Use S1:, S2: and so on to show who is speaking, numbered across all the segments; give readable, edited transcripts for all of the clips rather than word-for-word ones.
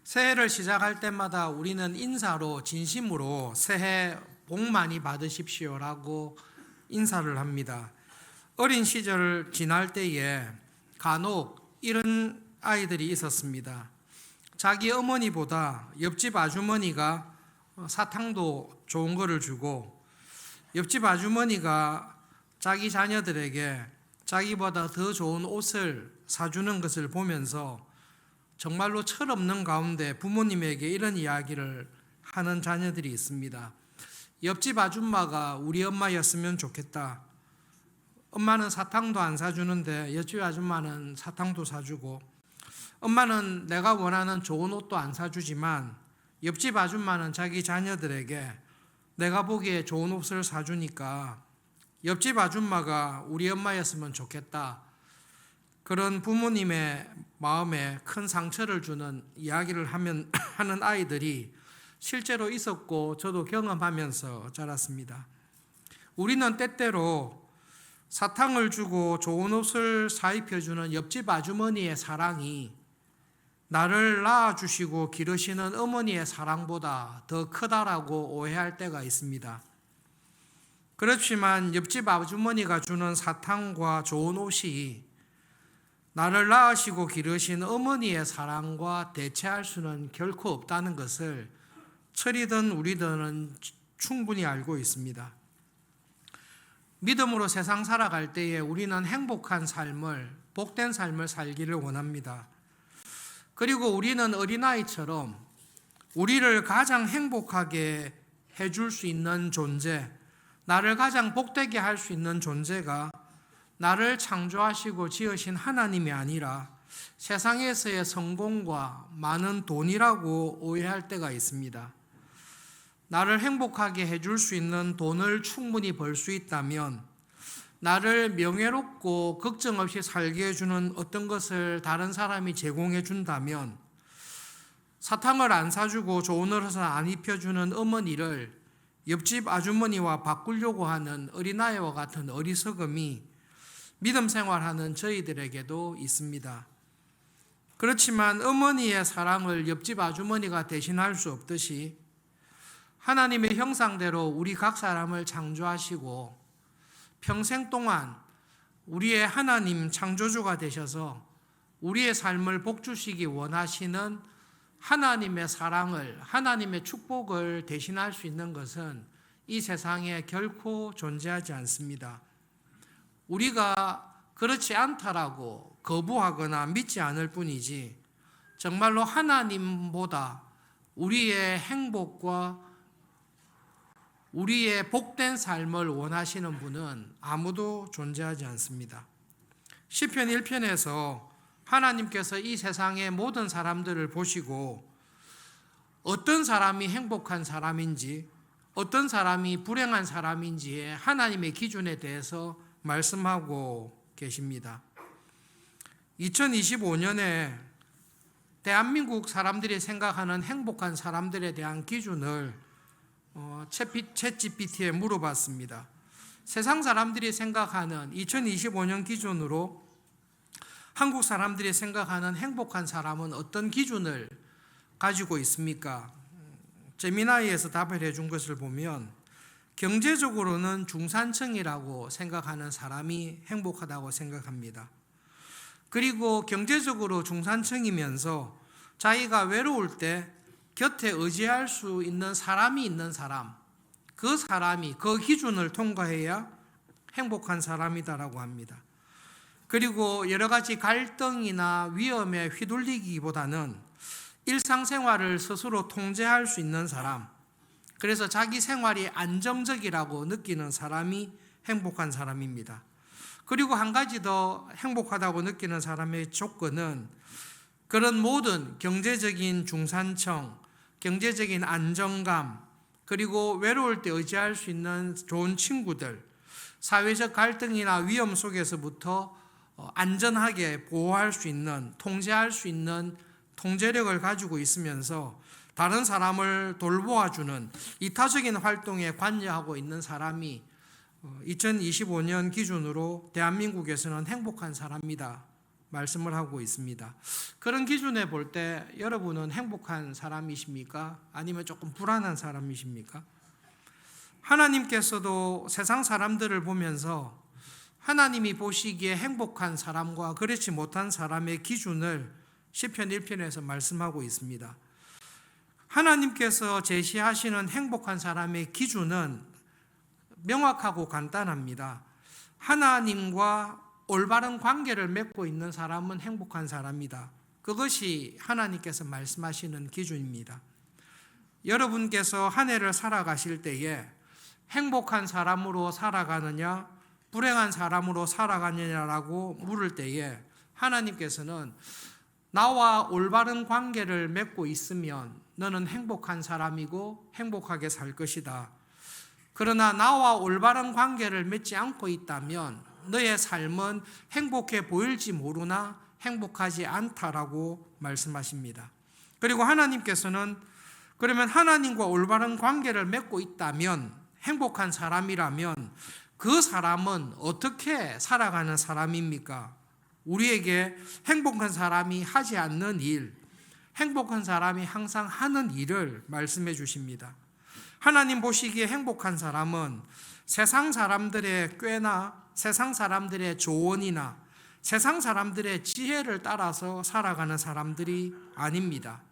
S1: 새해를 시작할 때마다 우리는 인사로 진심으로 새해 복 많이 받으십시오라고 인사를 합니다. 어린 시절을 지날 때에 간혹 이런 아이들이 있었습니다. 자기 어머니보다 옆집 아주머니가 사탕도 좋은 거를 주고, 옆집 아주머니가 자기 자녀들에게 자기보다 더 좋은 옷을 사주는 것을 보면서 정말로 철없는 가운데 부모님에게 이런 이야기를 하는 자녀들이 있습니다. 옆집 아줌마가 우리 엄마였으면 좋겠다. 엄마는 사탕도 안 사주는데 옆집 아줌마는 사탕도 사주고, 엄마는 내가 원하는 좋은 옷도 안 사주지만 옆집 아줌마는 자기 자녀들에게 내가 보기에 좋은 옷을 사주니까 옆집 아줌마가 우리 엄마였으면 좋겠다. 그런 부모님의 마음에 큰 상처를 주는 이야기를 하는 아이들이 실제로 있었고 저도 경험하면서 자랐습니다. 우리는 때때로 사탕을 주고 좋은 옷을 사입혀주는 옆집 아주머니의 사랑이 나를 낳아주시고 기르시는 어머니의 사랑보다 더 크다라고 오해할 때가 있습니다. 그렇지만 옆집 아주머니가 주는 사탕과 좋은 옷이 나를 낳으시고 기르신 어머니의 사랑과 대체할 수는 결코 없다는 것을 철이든 우리들은 충분히 알고 있습니다. 믿음으로 세상 살아갈 때에 우리는 행복한 삶을, 복된 삶을 살기를 원합니다. 그리고 우리는 어린아이처럼 우리를 가장 행복하게 해줄 수 있는 존재, 나를 가장 복되게 할 수 있는 존재가 나를 창조하시고 지으신 하나님이 아니라 세상에서의 성공과 많은 돈이라고 오해할 때가 있습니다. 나를 행복하게 해줄 수 있는 돈을 충분히 벌 수 있다면, 나를 명예롭고 걱정 없이 살게 해주는 어떤 것을 다른 사람이 제공해 준다면, 사탕을 안 사주고 좋은 옷을 안 입혀주는 어머니를 옆집 아주머니와 바꾸려고 하는 어린아이와 같은 어리석음이 믿음 생활하는 저희들에게도 있습니다. 그렇지만 어머니의 사랑을 옆집 아주머니가 대신할 수 없듯이 하나님의 형상대로 우리 각 사람을 창조하시고 평생 동안 우리의 하나님 창조주가 되셔서 우리의 삶을 복주시기 원하시는 하나님의 사랑을, 하나님의 축복을 대신할 수 있는 것은 이 세상에 결코 존재하지 않습니다. 우리가 그렇지 않다라고 거부하거나 믿지 않을 뿐이지, 정말로 하나님보다 우리의 행복과 우리의 복된 삶을 원하시는 분은 아무도 존재하지 않습니다. 시편 1편에서 하나님께서 이 세상의 모든 사람들을 보시고 어떤 사람이 행복한 사람인지, 어떤 사람이 불행한 사람인지의 하나님의 기준에 대해서 말씀하고 계십니다. 2025년에 대한민국 사람들이 생각하는 행복한 사람들에 대한 기준을 챗GPT에 물어봤습니다. 세상 사람들이 생각하는 2025년 기준으로 한국 사람들이 생각하는 행복한 사람은 어떤 기준을 가지고 있습니까? 제미나이에서 답을 해준 것을 보면 경제적으로는 중산층이라고 생각하는 사람이 행복하다고 생각합니다. 그리고 경제적으로 중산층이면서 자기가 외로울 때 곁에 의지할 수 있는 사람이 있는 사람, 그 사람이 그 기준을 통과해야 행복한 사람이다라고 합니다. 그리고 여러 가지 갈등이나 위험에 휘둘리기보다는 일상생활을 스스로 통제할 수 있는 사람, 그래서 자기 생활이 안정적이라고 느끼는 사람이 행복한 사람입니다. 그리고 한 가지 더 행복하다고 느끼는 사람의 조건은 그런 모든 경제적인 중산층, 경제적인 안정감, 그리고 외로울 때 의지할 수 있는 좋은 친구들, 사회적 갈등이나 위험 속에서부터 안전하게 보호할 수 있는, 통제할 수 있는 통제력을 가지고 있으면서 다른 사람을 돌보아주는 이타적인 활동에 관여하고 있는 사람이 2025년 기준으로 대한민국에서는 행복한 사람이다 말씀을 하고 있습니다. 그런 기준에 볼 때 여러분은 행복한 사람이십니까? 아니면 조금 불안한 사람이십니까? 하나님께서도 세상 사람들을 보면서 하나님이 보시기에 행복한 사람과 그렇지 못한 사람의 기준을 시편 1편에서 말씀하고 있습니다. 하나님께서 제시하시는 행복한 사람의 기준은 명확하고 간단합니다. 하나님과 올바른 관계를 맺고 있는 사람은 행복한 사람이다. 그것이 하나님께서 말씀하시는 기준입니다. 여러분께서 한 해를 살아가실 때에 행복한 사람으로 살아가느냐, 불행한 사람으로 살아가느냐라고 물을 때에 하나님께서는 나와 올바른 관계를 맺고 있으면 너는 행복한 사람이고 행복하게 살 것이다. 그러나 나와 올바른 관계를 맺지 않고 있다면 너의 삶은 행복해 보일지 모르나 행복하지 않다라고 말씀하십니다. 그리고 하나님께서는 그러면 하나님과 올바른 관계를 맺고 있다면 행복한 사람이라면 그 사람은 어떻게 살아가는 사람입니까? 우리에게 행복한 사람이 하지 않는 일, 행복한 사람이 항상 하는 일을 말씀해 주십니다. 하나님 보시기에 행복한 사람은 세상 사람들의 꾀나 세상 사람들의 조언이나 세상 사람들의 지혜를 따라서 살아가는 사람들이 아닙니다.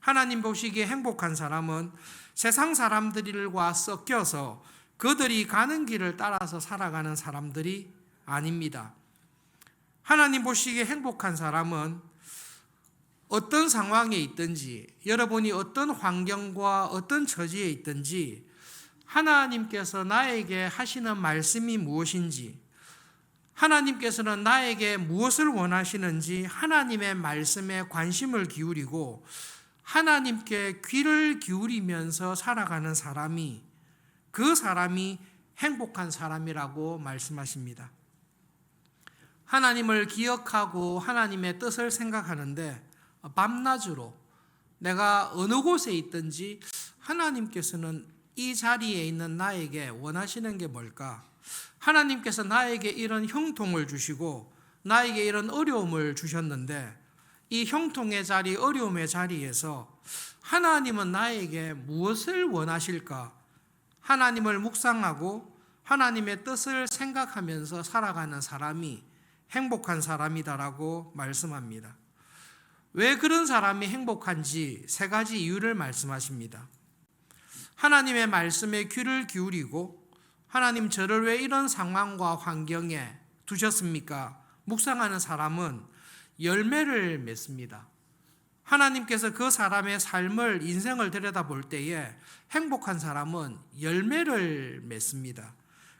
S1: 하나님 보시기에 행복한 사람은 세상 사람들과 섞여서 그들이 가는 길을 따라서 살아가는 사람들이 아닙니다. 하나님 보시기에 행복한 사람은 어떤 상황에 있든지, 여러분이 어떤 환경과 어떤 처지에 있든지 하나님께서 나에게 하시는 말씀이 무엇인지, 하나님께서는 나에게 무엇을 원하시는지 하나님의 말씀에 관심을 기울이고 하나님께 귀를 기울이면서 살아가는 사람이, 그 사람이 행복한 사람이라고 말씀하십니다. 하나님을 기억하고 하나님의 뜻을 생각하는데 밤낮으로 내가 어느 곳에 있든지 하나님께서는 이 자리에 있는 나에게 원하시는 게 뭘까? 하나님께서 나에게 이런 형통을 주시고 나에게 이런 어려움을 주셨는데 이 형통의 자리, 어려움의 자리에서 하나님은 나에게 무엇을 원하실까? 하나님을 묵상하고 하나님의 뜻을 생각하면서 살아가는 사람이 행복한 사람이다라고 말씀합니다. 왜 그런 사람이 행복한지 세 가지 이유를 말씀하십니다. 하나님의 말씀에 귀를 기울이고 하나님 저를 왜 이런 상황과 환경에 두셨습니까? 묵상하는 사람은 열매를 맺습니다. 하나님께서 그 사람의 삶을, 인생을 들여다볼 때에 행복한 사람은 열매를 맺습니다.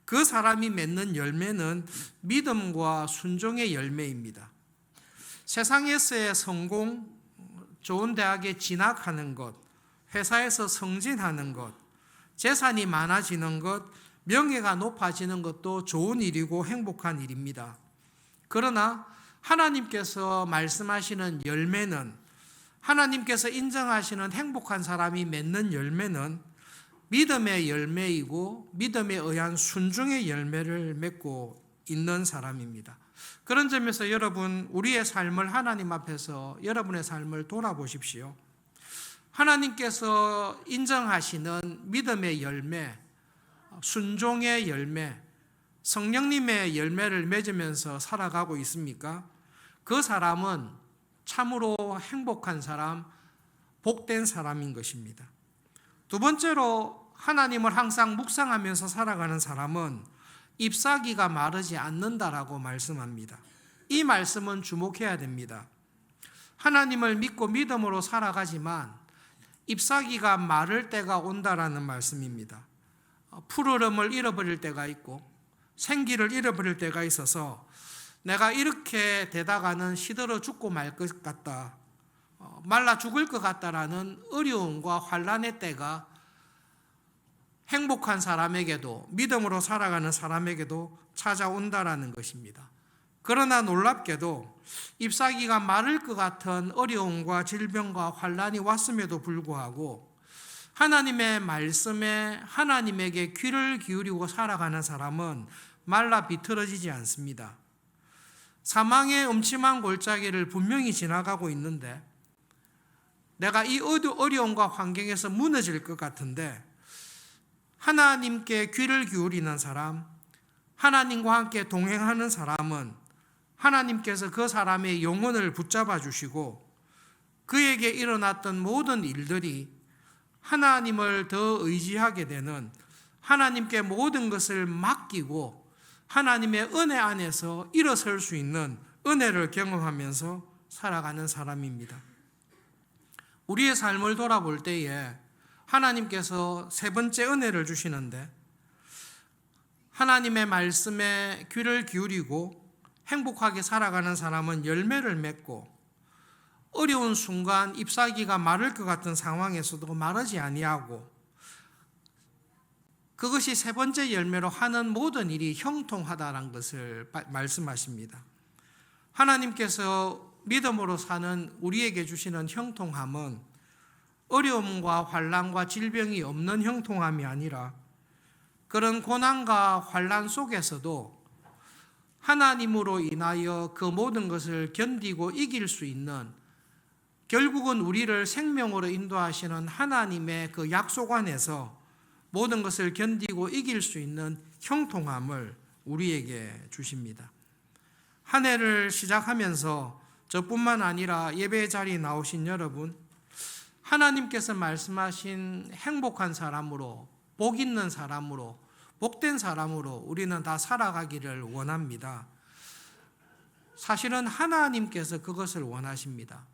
S1: 그 사람이 맺는 열매는 믿음과 순종의 열매입니다. 세상에서의 성공, 좋은 대학에 진학하는 것, 회사에서 승진하는 것, 재산이 많아지는 것, 명예가 높아지는 것도 좋은 일이고 행복한 일입니다. 그러나 하나님께서 말씀하시는 열매는, 하나님께서 인정하시는 행복한 사람이 맺는 열매는 믿음의 열매이고 믿음에 의한 순종의 열매를 맺고 있는 사람입니다. 그런 점에서 여러분, 우리의 삶을 하나님 앞에서 여러분의 삶을 돌아보십시오. 하나님께서 인정하시는 믿음의 열매, 순종의 열매, 성령님의 열매를 맺으면서 살아가고 있습니까? 그 사람은 참으로 행복한 사람, 복된 사람인 것입니다. 두 번째로 하나님을 항상 묵상하면서 살아가는 사람은 잎사귀가 마르지 않는다라고 말씀합니다. 이 말씀은 주목해야 됩니다. 하나님을 믿고 믿음으로 살아가지만 잎사귀가 마를 때가 온다라는 말씀입니다. 푸르름을 잃어버릴 때가 있고 생기를 잃어버릴 때가 있어서 내가 이렇게 되다가는 시들어 죽고 말 것 같다, 말라 죽을 것 같다라는 어려움과 환난의 때가 행복한 사람에게도, 믿음으로 살아가는 사람에게도 찾아온다라는 것입니다. 그러나 놀랍게도 잎사귀가 마를 것 같은 어려움과 질병과 환난이 왔음에도 불구하고 하나님의 말씀에 하나님에게 귀를 기울이고 살아가는 사람은 말라 비틀어지지 않습니다. 사망의 음침한 골짜기를 분명히 지나가고 있는데 내가 이 어려움과 환경에서 무너질 것 같은데 하나님께 귀를 기울이는 사람, 하나님과 함께 동행하는 사람은 하나님께서 그 사람의 영혼을 붙잡아 주시고 그에게 일어났던 모든 일들이 하나님을 더 의지하게 되는, 하나님께 모든 것을 맡기고 하나님의 은혜 안에서 일어설 수 있는 은혜를 경험하면서 살아가는 사람입니다. 우리의 삶을 돌아볼 때에 하나님께서 세 번째 은혜를 주시는데, 하나님의 말씀에 귀를 기울이고 행복하게 살아가는 사람은 열매를 맺고 어려운 순간 잎사귀가 마를 것 같은 상황에서도 마르지 아니하고 그것이 세 번째 열매로 하는 모든 일이 형통하다는 것을 말씀하십니다. 하나님께서 믿음으로 사는 우리에게 주시는 형통함은 어려움과 환난과 질병이 없는 형통함이 아니라 그런 고난과 환난 속에서도 하나님으로 인하여 그 모든 것을 견디고 이길 수 있는, 결국은 우리를 생명으로 인도하시는 하나님의 그 약속 안에서 모든 것을 견디고 이길 수 있는 형통함을 우리에게 주십니다. 한 해를 시작하면서 저뿐만 아니라 예배 자리에 나오신 여러분, 하나님께서 말씀하신 행복한 사람으로, 복 있는 사람으로, 복된 사람으로 우리는 다 살아가기를 원합니다. 사실은 하나님께서 그것을 원하십니다.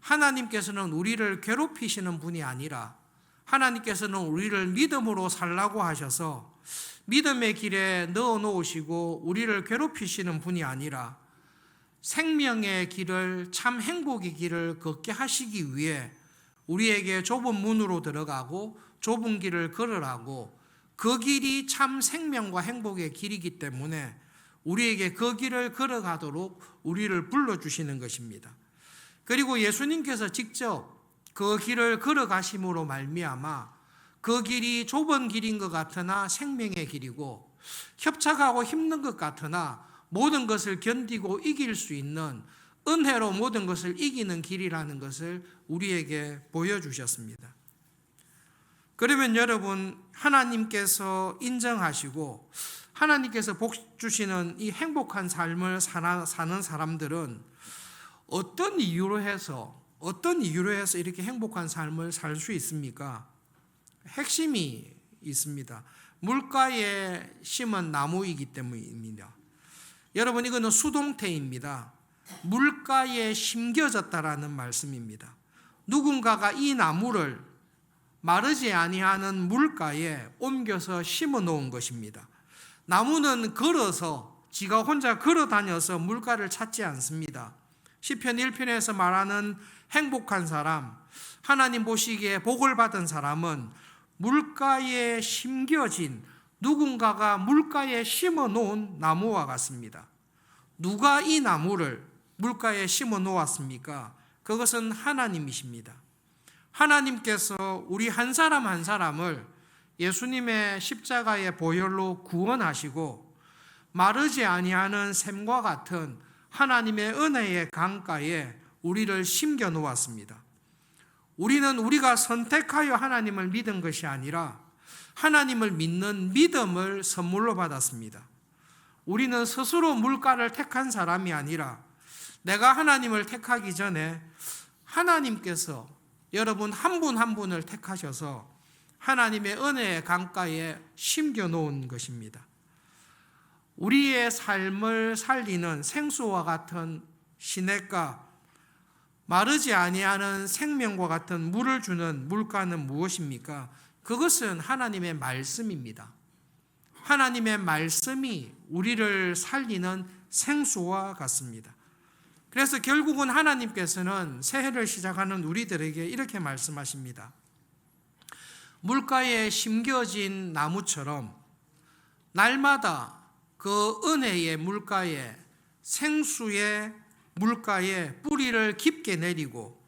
S1: 하나님께서는 우리를 괴롭히시는 분이 아니라 하나님께서는 우리를 믿음으로 살라고 하셔서 믿음의 길에 넣어 놓으시고 우리를 괴롭히시는 분이 아니라 생명의 길을, 참 행복의 길을 걷게 하시기 위해 우리에게 좁은 문으로 들어가고 좁은 길을 걸으라고, 그 길이 참 생명과 행복의 길이기 때문에 우리에게 그 길을 걸어가도록 우리를 불러주시는 것입니다. 그리고 예수님께서 직접 그 길을 걸어가심으로 말미암아 그 길이 좁은 길인 것 같으나 생명의 길이고 협착하고 힘든 것 같으나 모든 것을 견디고 이길 수 있는, 은혜로 모든 것을 이기는 길이라는 것을 우리에게 보여주셨습니다. 그러면 여러분, 하나님께서 인정하시고 하나님께서 복 주시는 이 행복한 삶을 사는 사람들은 어떤 이유로 해서 이렇게 행복한 삶을 살 수 있습니까? 핵심이 있습니다. 물가에 심은 나무이기 때문입니다. 여러분, 이거는 수동태입니다. 물가에 심겨졌다라는 말씀입니다. 누군가가 이 나무를 마르지 아니하는 물가에 옮겨서 심어 놓은 것입니다. 나무는 걸어서, 지가 혼자 걸어 다녀서 물가를 찾지 않습니다. 시편 1편에서 말하는 행복한 사람, 하나님 보시기에 복을 받은 사람은 물가에 심겨진, 누군가가 물가에 심어 놓은 나무와 같습니다. 누가 이 나무를 물가에 심어 놓았습니까? 그것은 하나님이십니다. 하나님께서 우리 한 사람 한 사람을 예수님의 십자가의 보혈로 구원하시고 마르지 아니하는 샘과 같은 하나님의 은혜의 강가에 우리를 심겨 놓았습니다. 우리는 우리가 선택하여 하나님을 믿은 것이 아니라 하나님을 믿는 믿음을 선물로 받았습니다. 우리는 스스로 물가를 택한 사람이 아니라 내가 하나님을 택하기 전에 하나님께서 여러분 한 분 한 분을 택하셔서 하나님의 은혜의 강가에 심겨 놓은 것입니다. 우리의 삶을 살리는 생수와 같은 시냇가, 마르지 아니하는 생명과 같은 물을 주는 물가는 무엇입니까? 그것은 하나님의 말씀입니다. 하나님의 말씀이 우리를 살리는 생수와 같습니다. 그래서 결국은 하나님께서는 새해를 시작하는 우리들에게 이렇게 말씀하십니다. 물가에 심겨진 나무처럼 날마다 그 은혜의 물가에, 생수의 물가에 뿌리를 깊게 내리고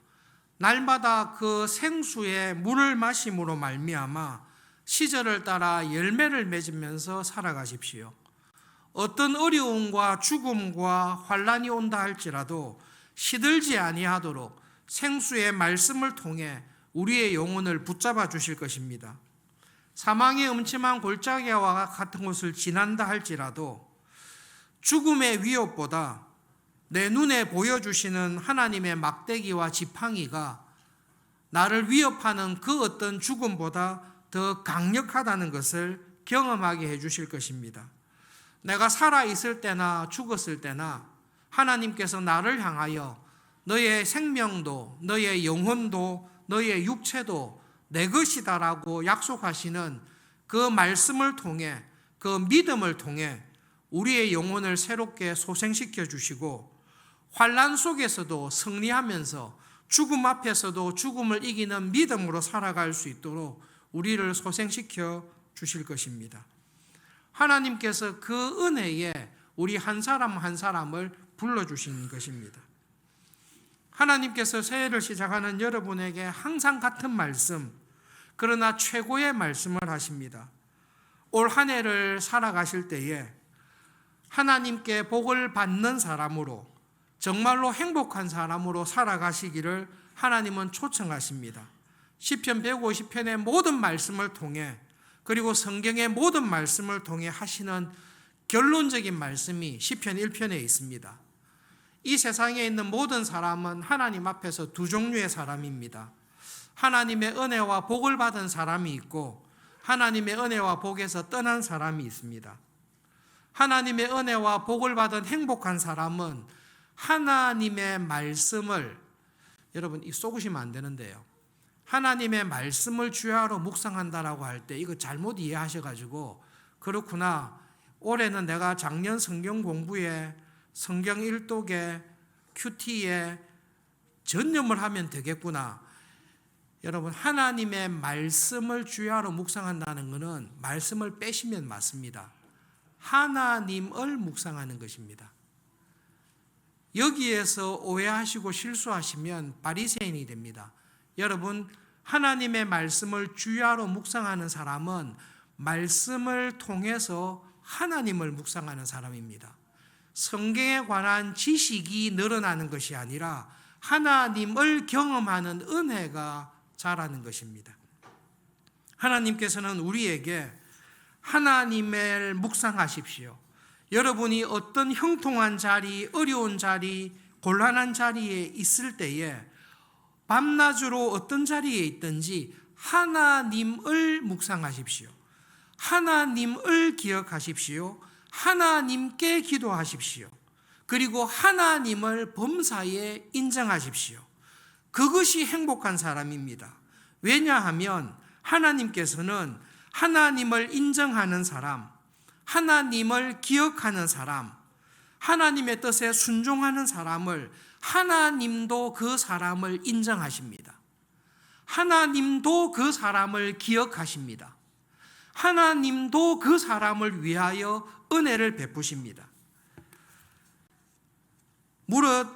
S1: 날마다 그 생수의 물을 마심으로 말미암아 시절을 따라 열매를 맺으면서 살아가십시오. 어떤 어려움과 죽음과 환난이 온다 할지라도 시들지 아니하도록 생수의 말씀을 통해 우리의 영혼을 붙잡아 주실 것입니다. 사망의 음침한 골짜기와 같은 곳을 지난다 할지라도 죽음의 위협보다 내 눈에 보여주시는 하나님의 막대기와 지팡이가 나를 위협하는 그 어떤 죽음보다 더 강력하다는 것을 경험하게 해주실 것입니다. 내가 살아있을 때나 죽었을 때나 하나님께서 나를 향하여 너의 생명도 너의 영혼도 너의 육체도 내 것이다라고 약속하시는 그 말씀을 통해 그 믿음을 통해 우리의 영혼을 새롭게 소생시켜 주시고 환난 속에서도 승리하면서 죽음 앞에서도 죽음을 이기는 믿음으로 살아갈 수 있도록 우리를 소생시켜 주실 것입니다. 하나님께서 그 은혜에 우리 한 사람 한 사람을 불러주신 것입니다. 하나님께서 새해를 시작하는 여러분에게 항상 같은 말씀, 그러나 최고의 말씀을 하십니다. 올 한 해를 살아가실 때에 하나님께 복을 받는 사람으로, 정말로 행복한 사람으로 살아가시기를 하나님은 초청하십니다. 시편 150편의 모든 말씀을 통해, 그리고 성경의 모든 말씀을 통해 하시는 결론적인 말씀이 시편 1편에 있습니다. 이 세상에 있는 모든 사람은 하나님 앞에서 두 종류의 사람입니다. 하나님의 은혜와 복을 받은 사람이 있고 하나님의 은혜와 복에서 떠난 사람이 있습니다. 하나님의 은혜와 복을 받은 행복한 사람은 하나님의 말씀을, 여러분 이 속으시면 안 되는데요, 하나님의 말씀을 주야로 묵상한다라고 할 때 이거 잘못 이해하셔가지고 그렇구나, 올해는 내가 작년 성경 공부에 성경 일독에 큐티에 전념을 하면 되겠구나. 여러분, 하나님의 말씀을 주야로 묵상한다는 것은 말씀을 빼시면 맞습니다. 하나님을 묵상하는 것입니다. 여기에서 오해하시고 실수하시면 바리새인이 됩니다. 여러분, 하나님의 말씀을 주야로 묵상하는 사람은 말씀을 통해서 하나님을 묵상하는 사람입니다. 성경에 관한 지식이 늘어나는 것이 아니라 하나님을 경험하는 은혜가 자라는 것입니다. 하나님께서는 우리에게 하나님을 묵상하십시오. 여러분이 어떤 형통한 자리, 어려운 자리, 곤란한 자리에 있을 때에 밤낮으로 어떤 자리에 있든지 하나님을 묵상하십시오. 하나님을 기억하십시오. 하나님께 기도하십시오. 그리고 하나님을 범사에 인정하십시오. 그것이 행복한 사람입니다. 왜냐하면 하나님께서는 하나님을 인정하는 사람, 하나님을 기억하는 사람, 하나님의 뜻에 순종하는 사람을 하나님도 그 사람을 인정하십니다. 하나님도 그 사람을 기억하십니다. 하나님도 그 사람을 위하여 은혜를 베푸십니다. 무릇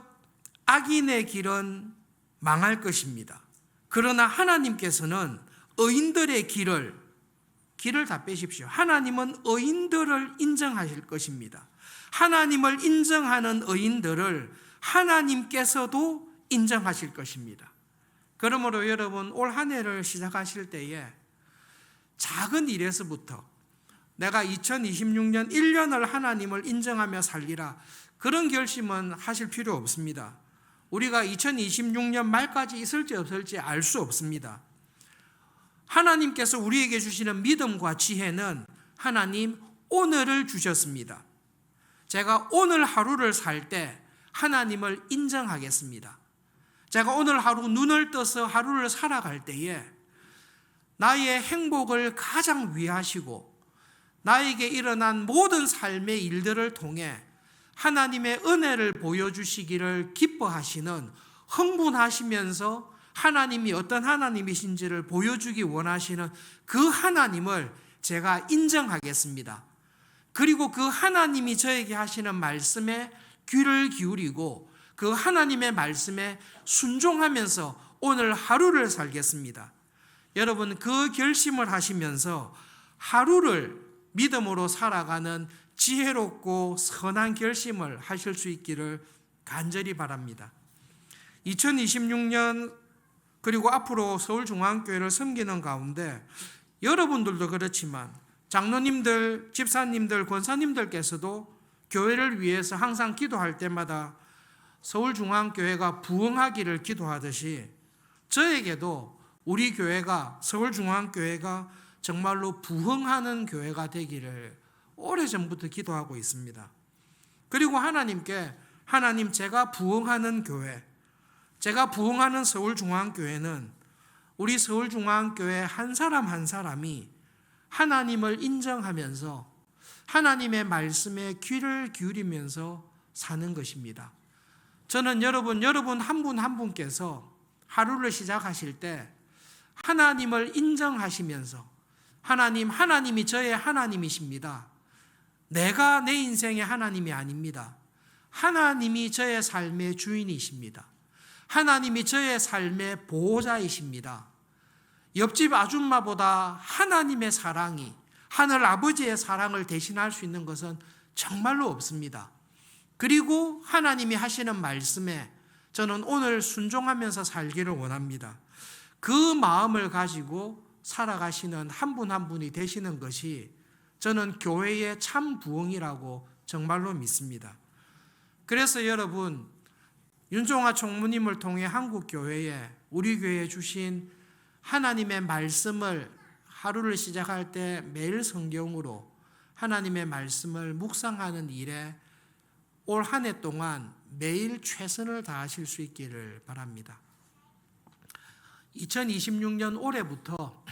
S1: 악인의 길은 망할 것입니다. 그러나 하나님께서는 의인들의 길을 다 빼십시오. 하나님은 의인들을 인정하실 것입니다. 하나님을 인정하는 의인들을 하나님께서도 인정하실 것입니다. 그러므로 여러분, 올 한 해를 시작하실 때에 작은 일에서부터 내가 2026년 1년을 하나님을 인정하며 살리라, 그런 결심은 하실 필요 없습니다. 우리가 2026년 말까지 있을지 없을지 알 수 없습니다. 하나님께서 우리에게 주시는 믿음과 지혜는 하나님 오늘을 주셨습니다. 제가 오늘 하루를 살 때 하나님을 인정하겠습니다. 제가 오늘 하루 눈을 떠서 하루를 살아갈 때에 나의 행복을 가장 위하시고 나에게 일어난 모든 삶의 일들을 통해 하나님의 은혜를 보여주시기를 기뻐하시는, 흥분하시면서 하나님이 어떤 하나님이신지를 보여주기 원하시는 그 하나님을 제가 인정하겠습니다. 그리고 그 하나님이 저에게 하시는 말씀에 귀를 기울이고 그 하나님의 말씀에 순종하면서 오늘 하루를 살겠습니다. 여러분, 그 결심을 하시면서 하루를 믿음으로 살아가는 지혜롭고 선한 결심을 하실 수 있기를 간절히 바랍니다. 2026년 그리고 앞으로 서울중앙교회를 섬기는 가운데 여러분들도 그렇지만 장로님들, 집사님들, 권사님들께서도 교회를 위해서 항상 기도할 때마다 서울중앙교회가 부흥하기를 기도하듯이 저에게도 우리 교회가, 서울중앙교회가 정말로 부흥하는 교회가 되기를 오래전부터 기도하고 있습니다. 그리고 하나님께 하나님, 제가 부흥하는 교회, 제가 부흥하는 서울중앙교회는 우리 서울중앙교회 한 사람 한 사람이 하나님을 인정하면서 하나님의 말씀에 귀를 기울이면서 사는 것입니다. 저는 여러분 한 분 한 분께서 하루를 시작하실 때 하나님을 인정하시면서 하나님이 저의 하나님이십니다. 내가 내 인생의 하나님이 아닙니다. 하나님이 저의 삶의 주인이십니다. 하나님이 저의 삶의 보호자이십니다. 옆집 아줌마보다 하나님의 사랑이, 하늘 아버지의 사랑을 대신할 수 있는 것은 정말로 없습니다. 그리고 하나님이 하시는 말씀에 저는 오늘 순종하면서 살기를 원합니다. 그 마음을 가지고 살아가시는 한 분 한 분이 되시는 것이 저는 교회의 참 부흥이라고 정말로 믿습니다. 그래서 여러분, 윤종아 총무님을 통해 한국교회에, 우리 교회에 주신 하나님의 말씀을 하루를 시작할 때 매일 성경으로 하나님의 말씀을 묵상하는 일에 올 한 해 동안 매일 최선을 다하실 수 있기를 바랍니다. 2026년 올해부터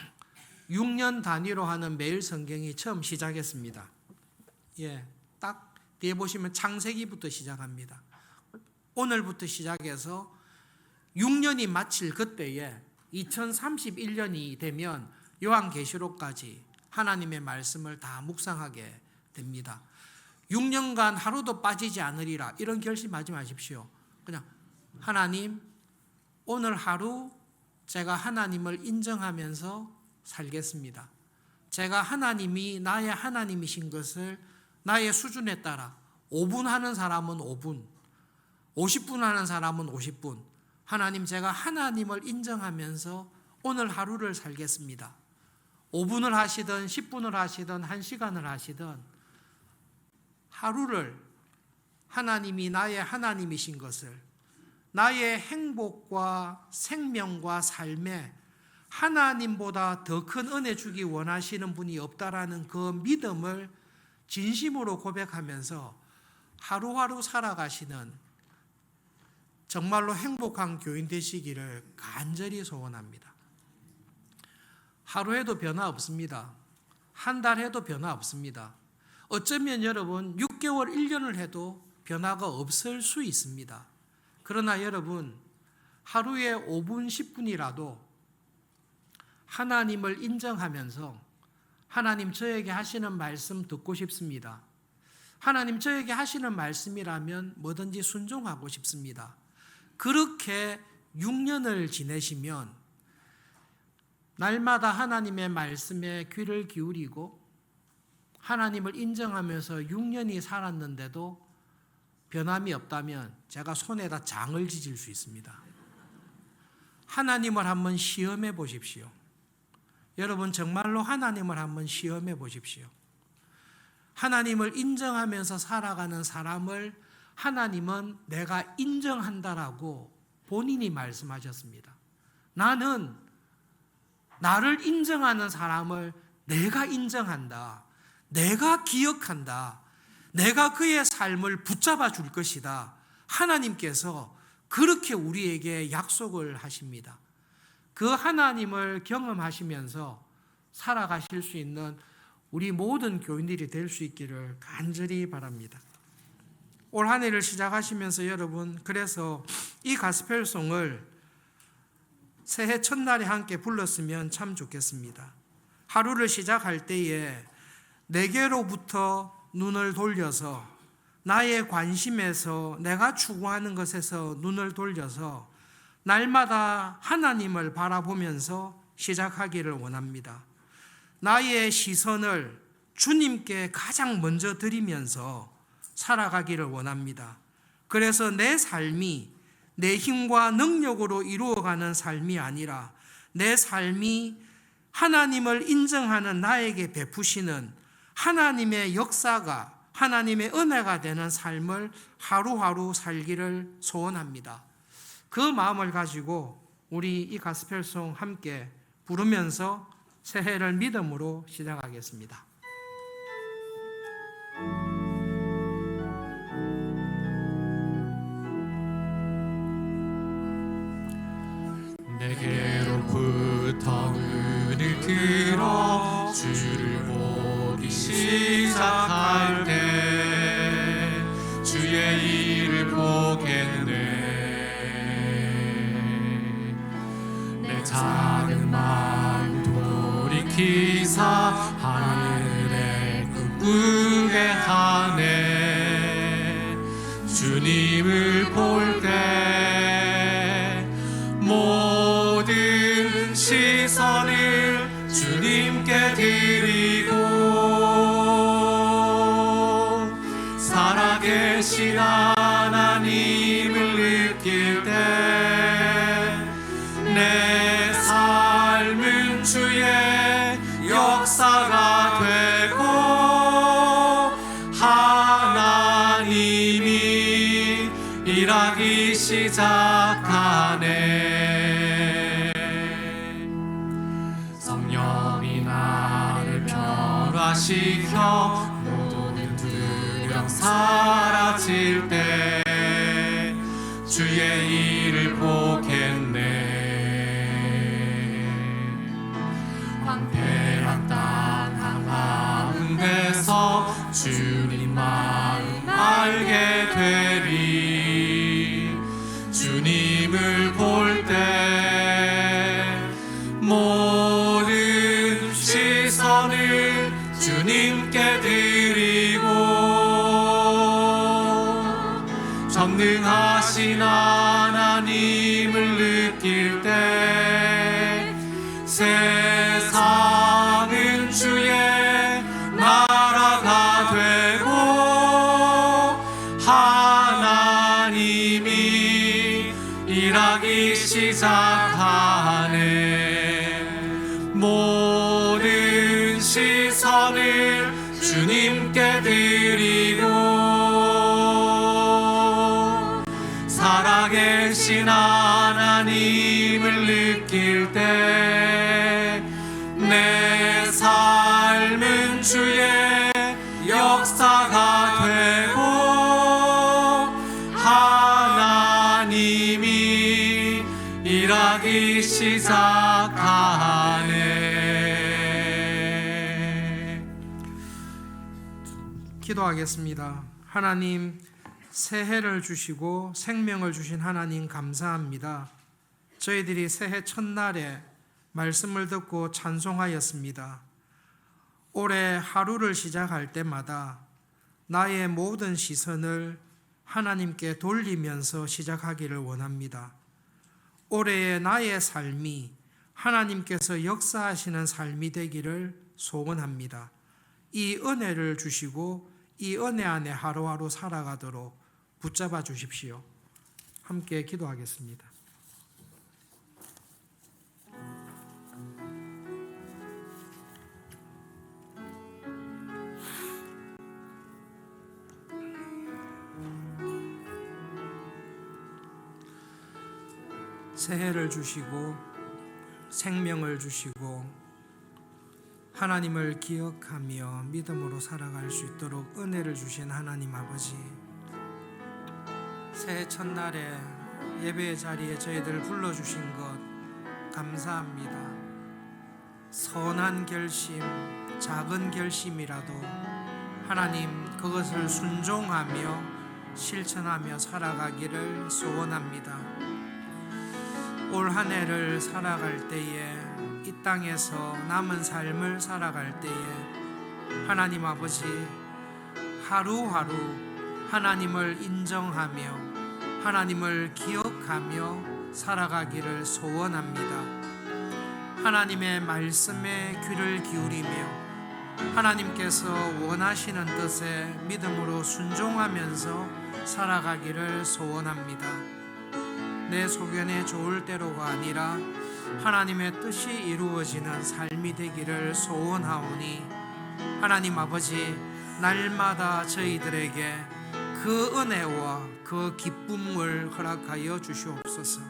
S1: 6년 단위로 하는 매일 성경이 처음 시작했습니다. 딱 뒤에 보시면 창세기부터 시작합니다. 오늘부터 시작해서 6년이 마칠 그때에 2031년이 되면 요한계시록까지 하나님의 말씀을 다 묵상하게 됩니다. 6년간 하루도 빠지지 않으리라, 이런 결심하지 마십시오. 그냥 하나님, 오늘 하루 제가 하나님을 인정하면서 살겠습니다. 제가 하나님이 나의 하나님이신 것을 나의 수준에 따라 5분 하는 사람은 5분, 50분 하는 사람은 50분, 하나님, 제가 하나님을 인정하면서 오늘 하루를 살겠습니다. 5분을 하시든 10분을 하시든 1시간을 하시든 하루를 하나님이 나의 하나님이신 것을, 나의 행복과 생명과 삶에 하나님보다 더 큰 은혜 주기 원하시는 분이 없다라는 그 믿음을 진심으로 고백하면서 하루하루 살아가시는 정말로 행복한 교인 되시기를 간절히 소원합니다. 하루에도 변화 없습니다. 한 달 해도 변화 없습니다. 어쩌면 여러분 6개월, 1년을 해도 변화가 없을 수 있습니다. 그러나 여러분, 하루에 5분, 10분이라도 하나님을 인정하면서 하나님, 저에게 하시는 말씀 듣고 싶습니다. 하나님, 저에게 하시는 말씀이라면 뭐든지 순종하고 싶습니다. 그렇게 6년을 지내시면 날마다 하나님의 말씀에 귀를 기울이고 하나님을 인정하면서 6년이 살았는데도 변함이 없다면 제가 손에다 장을 지질 수 있습니다. 하나님을 한번 시험해 보십시오. 여러분, 정말로 하나님을 한번 시험해 보십시오. 하나님을 인정하면서 살아가는 사람을 하나님은 내가 인정한다라고 본인이 말씀하셨습니다. 나는 나를 인정하는 사람을 내가 인정한다. 내가 기억한다. 내가 그의 삶을 붙잡아 줄 것이다. 하나님께서 그렇게 우리에게 약속을 하십니다. 그 하나님을 경험하시면서 살아가실 수 있는 우리 모든 교인들이 될 수 있기를 간절히 바랍니다. 올 한 해를 시작하시면서 여러분, 그래서 이 가스펠송을 새해 첫날에 함께 불렀으면 참 좋겠습니다. 하루를 시작할 때에 내게로부터 눈을 돌려서, 나의 관심에서, 내가 추구하는 것에서 눈을 돌려서 날마다 하나님을 바라보면서 시작하기를 원합니다. 나의 시선을 주님께 가장 먼저 드리면서 살아가기를 원합니다. 그래서 내 삶이 내 힘과 능력으로 이루어가는 삶이 아니라 내 삶이 하나님을 인정하는 나에게 베푸시는 하나님의 역사가, 하나님의 은혜가 되는 삶을 하루하루 살기를 소원합니다. 그 마음을 가지고 우리 이 가스펠송 함께 부르면서 새해를 믿음으로 시작하겠습니다.
S2: 내게로부터 은을 들어 주를 보기 시작할 때 주의 일을 보겠네. 내 작은 마음 돌이키사 하늘에 꿈꾸게 하네. 주님을 볼 때 모든 시선을 주님께 드리고 살아계신 하나님을 느낄 때 내 삶은 주의 역사가 되고 하나님이 일하기 시작하네. 성령이 나를 변화시켜 모든 두려움 사라질 때 주의 일을 보겠네. 황폐한 땅 한가운데서 주님 마음 알게 되리. 주님을 볼 때 모든 시선을 주님께 드리고 전능하신 하나님을 느낄 때 세상은 주의 나라가 되고 하나님이 일하기 시작하네. 모든 시선을 주님께 드리고 살아계신 하나님을 느낄 때 내 삶은 주의 역사가 되고 하나님이 일하기 시작하네.
S1: 기도하겠습니다. 하나님, 새해를 주시고 생명을 주신 하나님 감사합니다. 저희들이 새해 첫날에 말씀을 듣고 찬송하였습니다. 올해 하루를 시작할 때마다 나의 모든 시선을 하나님께 돌리면서 시작하기를 원합니다. 올해의 나의 삶이 하나님께서 역사하시는 삶이 되기를 소원합니다. 이 은혜를 주시고 이 은혜 안에 하루하루 살아가도록 붙잡아 주십시오. 함께 기도하겠습니다. 새해를 주시고 생명을 주시고 하나님을 기억하며 믿음으로 살아갈 수 있도록 은혜를 주신 하나님 아버지, 새해 첫날에 예배의 자리에 저희들 불러주신 것 감사합니다. 선한 결심, 작은 결심이라도 하나님 그것을 순종하며 실천하며 살아가기를 소원합니다. 올 한 해를 살아갈 때에, 이 땅에서 남은 삶을 살아갈 때에 하나님 아버지, 하루하루 하나님을 인정하며 하나님을 기억하며 살아가기를 소원합니다. 하나님의 말씀에 귀를 기울이며 하나님께서 원하시는 뜻에 믿음으로 순종하면서 살아가기를 소원합니다. 내 소견에 좋을 대로가 아니라 하나님의 뜻이 이루어지는 삶이 되기를 소원하오니 하나님 아버지, 날마다 저희들에게 그 은혜와 그 기쁨을 허락하여 주시옵소서.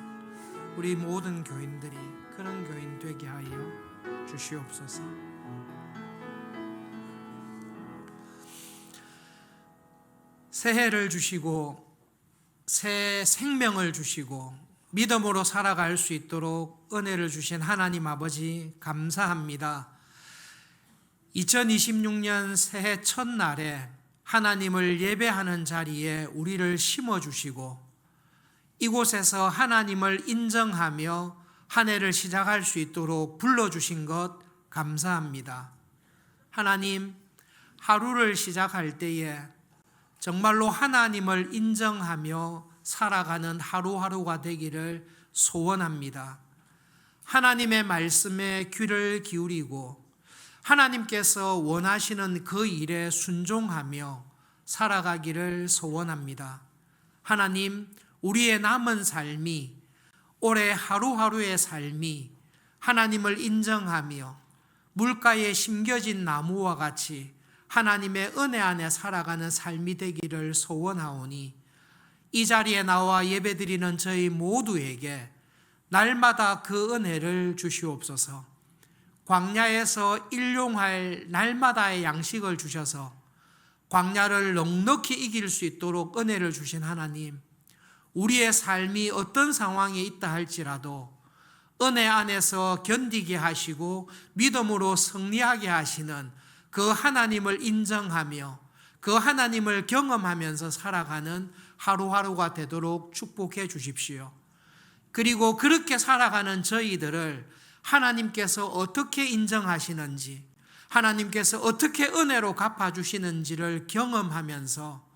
S1: 우리 모든 교인들이 그런 교인 되게 하여 주시옵소서. 새해를 주시고 새 생명을 주시고 믿음으로 살아갈 수 있도록 은혜를 주신 하나님 아버지 감사합니다. 2026년 새해 첫날에 하나님을 예배하는 자리에 우리를 심어주시고 이곳에서 하나님을 인정하며 한 해를 시작할 수 있도록 불러주신 것 감사합니다. 하나님, 하루를 시작할 때에 정말로 하나님을 인정하며 살아가는 하루하루가 되기를 소원합니다. 하나님의 말씀에 귀를 기울이고 하나님께서 원하시는 그 일에 순종하며 살아가기를 소원합니다. 하나님, 우리의 남은 삶이, 올해 하루하루의 삶이 하나님을 인정하며 물가에 심겨진 나무와 같이 하나님의 은혜 안에 살아가는 삶이 되기를 소원하오니 이 자리에 나와 예배드리는 저희 모두에게 날마다 그 은혜를 주시옵소서. 광야에서 일용할 날마다의 양식을 주셔서 광야를 넉넉히 이길 수 있도록 은혜를 주신 하나님, 우리의 삶이 어떤 상황에 있다 할지라도 은혜 안에서 견디게 하시고 믿음으로 승리하게 하시는 그 하나님을 인정하며 그 하나님을 경험하면서 살아가는 하루하루가 되도록 축복해 주십시오. 그리고 그렇게 살아가는 저희들을 하나님께서 어떻게 인정하시는지, 하나님께서 어떻게 은혜로 갚아주시는지를 경험하면서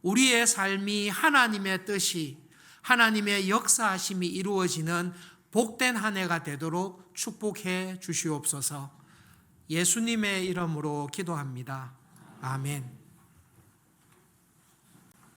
S1: 우리의 삶이 하나님의 뜻이, 하나님의 역사하심이 이루어지는 복된 한 해가 되도록 축복해 주시옵소서. 예수님의 이름으로 기도합니다. 아멘.